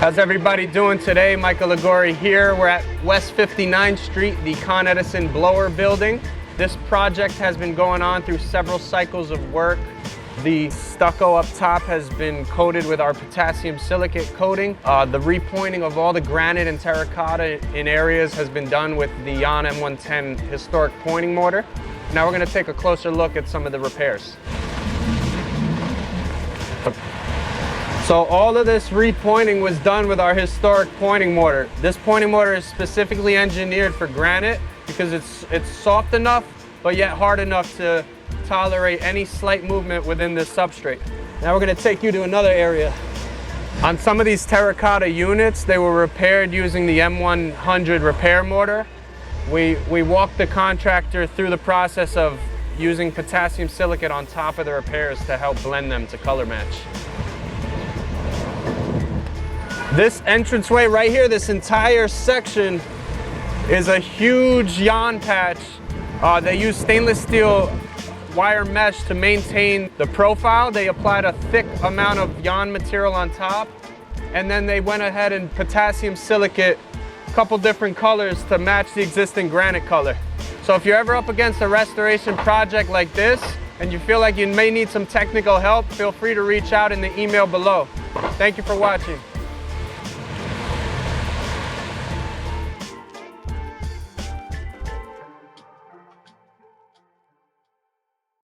How's everybody doing today? Michael Ligori here. We're at West 59th Street, the Con Edison blower building. This project has been going on through several cycles of work. The stucco up top has been coated with our potassium silicate coating. The repointing of all the granite and terracotta in areas has been done with the Jan M110 historic pointing mortar. Now we're going to take a closer look at some of the repairs. So all of this repointing was done with our historic pointing mortar. This pointing mortar is specifically engineered for granite because it's soft enough but yet hard enough to tolerate any slight movement within this substrate. Now we're going to take you to another area. On some of these terracotta units, they were repaired using the M100 repair mortar. We walked the contractor through the process of using potassium silicate on top of the repairs to help blend them to color match. This entranceway right here, this entire section is a huge Jan patch. They use stainless steel wire mesh to maintain the profile. They applied a thick amount of Jan material on top, and then they went ahead and potassium silicate a couple different colors to match the existing granite color. So if you're ever up against a restoration project like this and you feel like you may need some technical help, feel free to reach out in the email below. Thank you for watching.